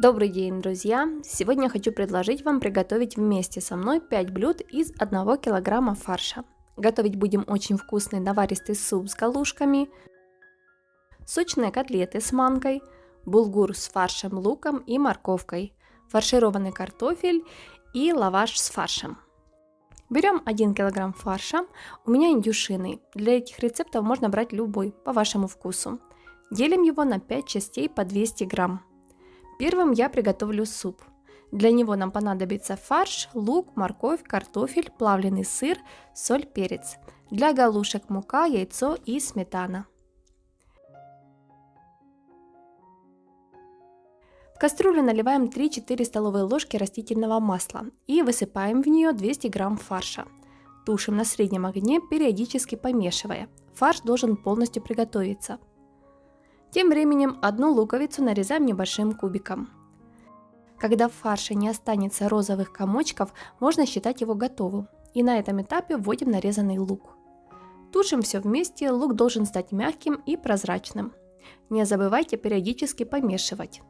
Добрый день, друзья! Сегодня хочу предложить вам приготовить вместе со мной 5 блюд из 1 килограмма фарша. Готовить будем очень вкусный наваристый суп с галушками, сочные котлеты с манкой, булгур с фаршем, луком и морковкой, фаршированный картофель и лаваш с фаршем. Берем 1 килограмм фарша, у меня индюшиный. Для этих рецептов можно брать любой, по вашему вкусу. Делим его на 5 частей по 200 грамм. Первым я приготовлю суп. Для него нам понадобится фарш, лук, морковь, картофель, плавленый сыр, соль, перец. Для галушек мука, яйцо и сметана. В кастрюлю наливаем 3-4 столовые ложки растительного масла и высыпаем в нее 200 грамм фарша. Тушим на среднем огне, периодически помешивая. Фарш должен полностью приготовиться. Тем временем одну луковицу нарезаем небольшим кубиком. Когда в фарше не останется розовых комочков, можно считать его готовым. И на этом этапе вводим нарезанный лук. Тушим все вместе, лук должен стать мягким и прозрачным. Не забывайте периодически помешивать.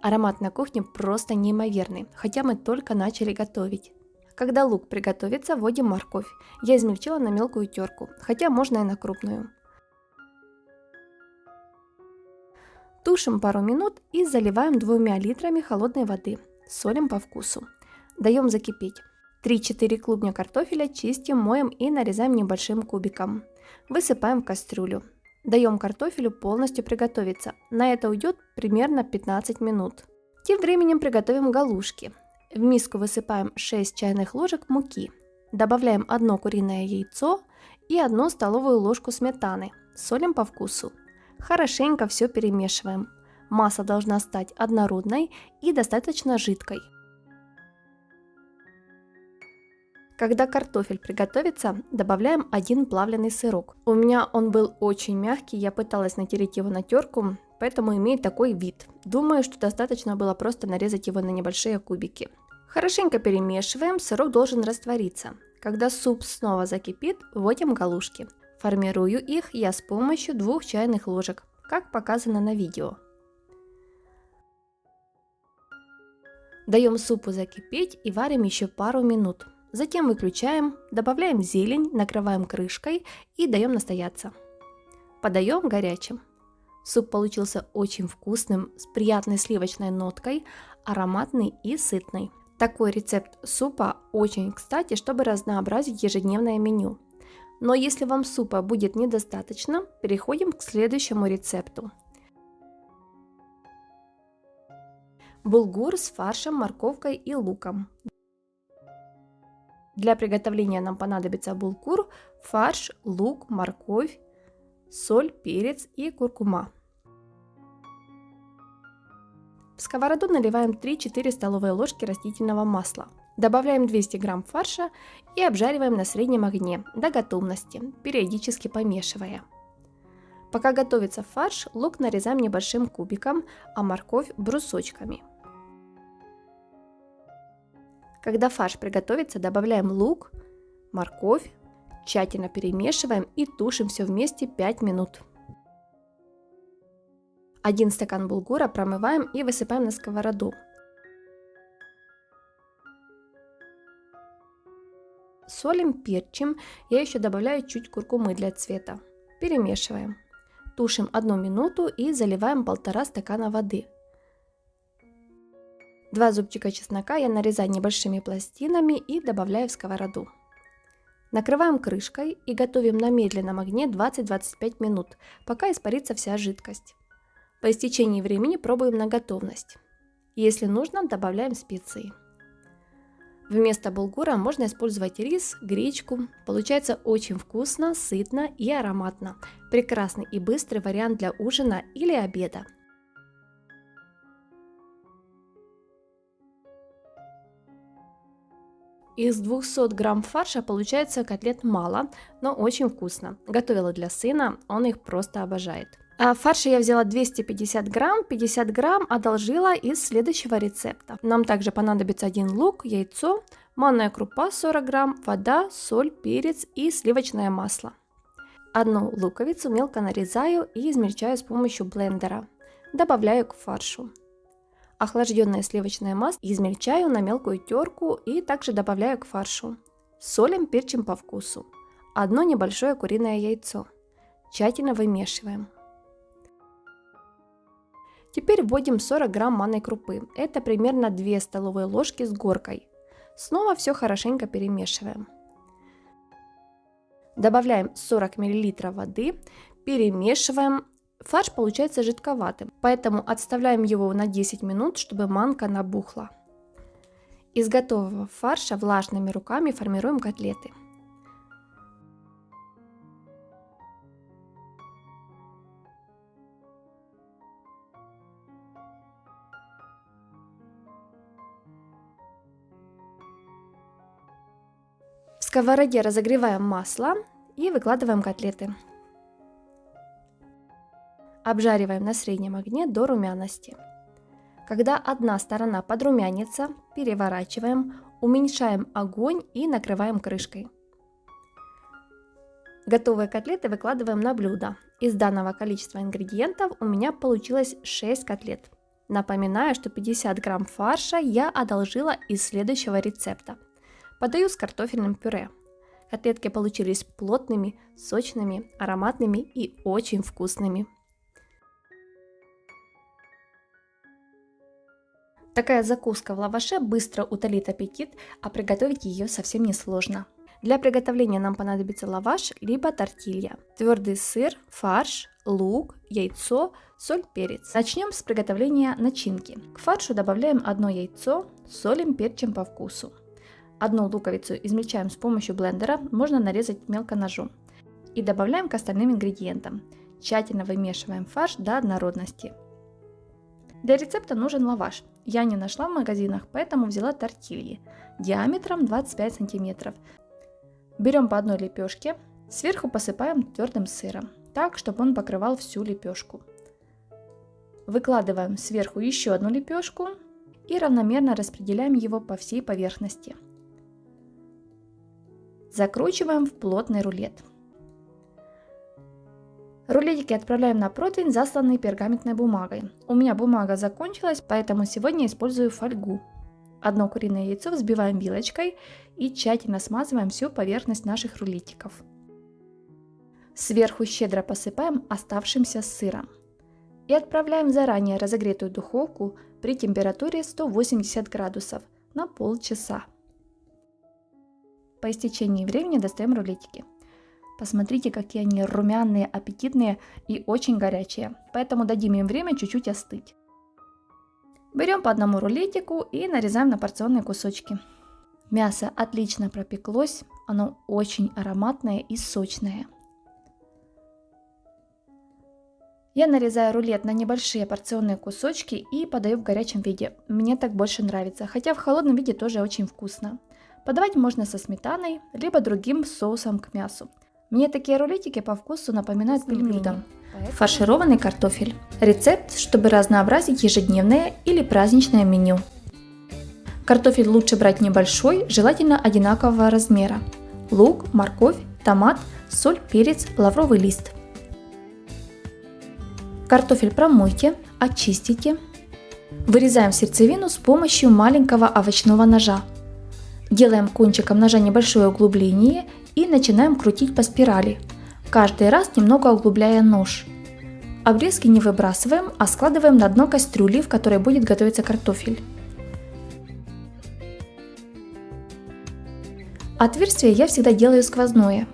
Аромат на кухне просто неимоверный, хотя мы только начали готовить. Когда лук приготовится, вводим морковь. Я измельчила на мелкую терку, хотя можно и на крупную. Тушим пару минут и заливаем 2 литрами холодной воды. Солим по вкусу. Даем закипеть. 3-4 клубня картофеля чистим, моем и нарезаем небольшим кубиком. Высыпаем в кастрюлю. Даем картофелю полностью приготовиться. На это уйдет примерно 15 минут. Тем временем приготовим галушки. В миску высыпаем 6 чайных ложек муки. Добавляем 1 куриное яйцо и 1 столовую ложку сметаны. Солим по вкусу. Хорошенько все перемешиваем. Масса должна стать однородной и достаточно жидкой. Когда картофель приготовится, добавляем 1 плавленый сырок. У меня он был очень мягкий, я пыталась натереть его на терку, поэтому имеет такой вид. Думаю, что достаточно было просто нарезать его на небольшие кубики. Хорошенько перемешиваем, сырок должен раствориться. Когда суп снова закипит, вводим галушки. Формирую их я с помощью 2 чайных ложек, как показано на видео. Даем супу закипеть и варим еще пару минут. Затем выключаем, добавляем зелень, накрываем крышкой и даем настояться. Подаем горячим. Суп получился очень вкусным, с приятной сливочной ноткой, ароматный и сытный. Такой рецепт супа очень кстати, чтобы разнообразить ежедневное меню. Но если вам супа будет недостаточно, переходим к следующему рецепту. Булгур с фаршем, морковкой и луком. Для приготовления нам понадобится булгур, фарш, лук, морковь, соль, перец и куркума. В сковороду наливаем 3-4 столовые ложки растительного масла. Добавляем 200 грамм фарша и обжариваем на среднем огне до готовности, периодически помешивая. Пока готовится фарш, лук нарезаем небольшим кубиком, а морковь брусочками. Когда фарш приготовится, добавляем лук, морковь, тщательно перемешиваем и тушим все вместе 5 минут. 1 стакан булгура промываем и высыпаем на сковороду. Солим, перчим, я еще добавляю чуть куркумы для цвета. Перемешиваем. Тушим 1 минуту и заливаем 1,5 стакана воды. 2 зубчика чеснока я нарезаю небольшими пластинами и добавляю в сковороду. Накрываем крышкой и готовим на медленном огне 20-25 минут, пока испарится вся жидкость. По истечении времени пробуем на готовность. Если нужно, добавляем специи. Вместо булгура можно использовать рис, гречку. Получается очень вкусно, сытно и ароматно. Прекрасный и быстрый вариант для ужина или обеда. Из 200 грамм фарша получается котлет мало, но очень вкусно. Готовила для сына, он их просто обожает. Фарша я взяла 250 грамм, 50 грамм одолжила из следующего рецепта. Нам также понадобится 1 лук, яйцо, манная крупа 40 грамм, вода, соль, перец и сливочное масло. 1 луковицу мелко нарезаю и измельчаю с помощью блендера. Добавляю к фаршу. Охлажденное сливочное масло измельчаю на мелкую терку и также добавляю к фаршу. Солим, перчим по вкусу. Одно небольшое куриное яйцо. Тщательно вымешиваем. Теперь вводим 40 грамм манной крупы. Это примерно 2 столовые ложки с горкой. Снова все хорошенько перемешиваем. Добавляем 40 мл воды, перемешиваем. Фарш получается жидковатым, поэтому отставляем его на 10 минут, чтобы манка набухла. Из готового фарша влажными руками формируем котлеты. В сковороде разогреваем масло и выкладываем котлеты. Обжариваем на среднем огне до румяности. Когда одна сторона подрумянится, переворачиваем, уменьшаем огонь и накрываем крышкой. Готовые котлеты выкладываем на блюдо. Из данного количества ингредиентов у меня получилось 6 котлет. Напоминаю, что 50 грамм фарша я одолжила из следующего рецепта. Подаю с картофельным пюре. Котлетки получились плотными, сочными, ароматными и очень вкусными. Такая закуска в лаваше быстро утолит аппетит, а приготовить ее совсем несложно. Для приготовления нам понадобится лаваш либо тортилья, твердый сыр, фарш, лук, яйцо, соль, перец. Начнем с приготовления начинки. К фаршу добавляем одно яйцо, солим, перчим по вкусу. Одну луковицу измельчаем с помощью блендера, можно нарезать мелко ножом. И добавляем к остальным ингредиентам. Тщательно вымешиваем фарш до однородности. Для рецепта нужен лаваш. Я не нашла в магазинах, поэтому взяла тортильи диаметром 25 см. Берем по одной лепешке, сверху посыпаем твердым сыром, так, чтобы он покрывал всю лепешку. Выкладываем сверху еще одну лепешку и равномерно распределяем его по всей поверхности. Закручиваем в плотный рулет. Рулетики отправляем на противень, засланный пергаментной бумагой. У меня бумага закончилась, поэтому сегодня использую фольгу. Одно куриное яйцо взбиваем вилочкой и тщательно смазываем всю поверхность наших рулетиков. Сверху щедро посыпаем оставшимся сыром. И отправляем в заранее разогретую духовку при температуре 180 градусов на полчаса. По истечении времени достаем рулетики. Посмотрите, какие они румяные, аппетитные и очень горячие, поэтому дадим им время чуть-чуть остыть. Берем по одному рулетику и нарезаем на порционные кусочки. Мясо отлично пропеклось, оно очень ароматное и сочное. Я нарезаю рулет на небольшие порционные кусочки и подаю в горячем виде. Мне так больше нравится, хотя в холодном виде тоже очень вкусно. Подавать можно со сметаной, либо другим соусом к мясу. Мне такие рулетики по вкусу напоминают пельмени. Фаршированный картофель. Рецепт, чтобы разнообразить ежедневное или праздничное меню. Картофель лучше брать небольшой, желательно одинакового размера. Лук, морковь, томат, соль, перец, лавровый лист. Картофель промойте, очистите. Вырезаем сердцевину с помощью маленького овощного ножа. Делаем кончиком ножа небольшое углубление и начинаем крутить по спирали, каждый раз немного углубляя нож. Обрезки не выбрасываем, а складываем на дно кастрюли, в которой будет готовиться картофель. Отверстие я всегда делаю сквозное.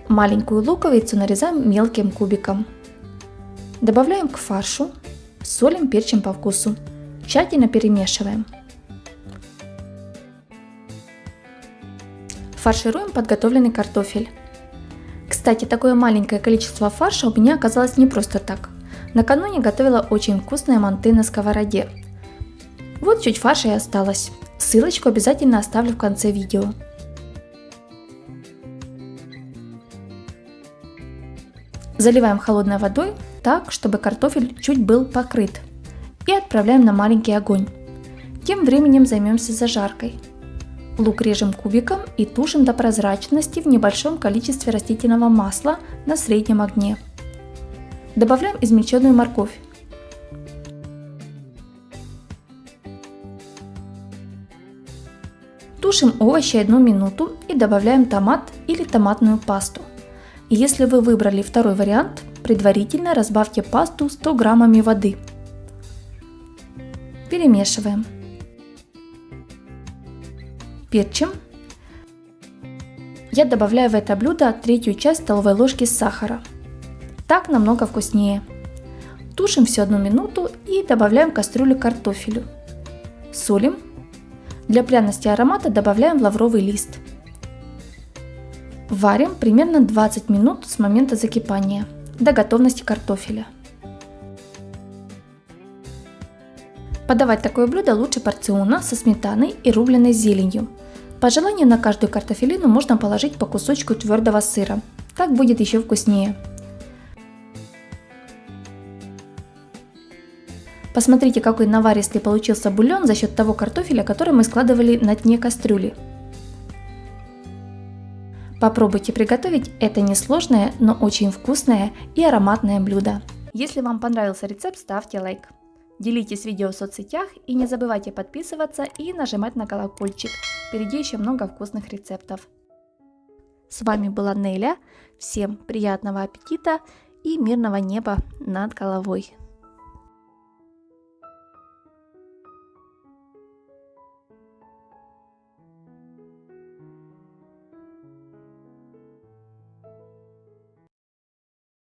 Маленькую луковицу нарезаем мелким кубиком. Добавляем к фаршу, солим, перчим по вкусу. Тщательно перемешиваем. Фаршируем подготовленный картофель. Кстати, такое маленькое количество фарша у меня оказалось не просто так. Накануне готовила очень вкусные манты на сковороде. Вот чуть фарша и осталось. Ссылочку обязательно оставлю в конце видео. Заливаем холодной водой так, чтобы картофель чуть был покрыт. И отправляем на маленький огонь. Тем временем займемся зажаркой. Лук режем кубиком и тушим до прозрачности в небольшом количестве растительного масла на среднем огне. Добавляем измельченную морковь. Тушим овощи 1 минуту и добавляем томат или томатную пасту. Если вы выбрали второй вариант, предварительно разбавьте пасту 100 граммами воды. Перемешиваем. Перчим. Я добавляю в это блюдо 1/3 часть столовой ложки сахара. Так намного вкуснее. Тушим все 1 минуту и добавляем в кастрюлю картофелю. Солим. Для пряности и аромата добавляем лавровый лист. Варим примерно 20 минут с момента закипания до готовности картофеля. Подавать такое блюдо лучше порционно со сметаной и рубленой зеленью. По желанию на каждую картофелину можно положить по кусочку твердого сыра. Так будет еще вкуснее. Посмотрите, какой наваристый получился бульон за счет того картофеля, который мы складывали на дне кастрюли. Попробуйте приготовить это несложное, но очень вкусное и ароматное блюдо. Если вам понравился рецепт, ставьте лайк. Делитесь видео в соцсетях и не забывайте подписываться и нажимать на колокольчик. Впереди еще много вкусных рецептов. С вами была Неля. Всем приятного аппетита и мирного неба над головой.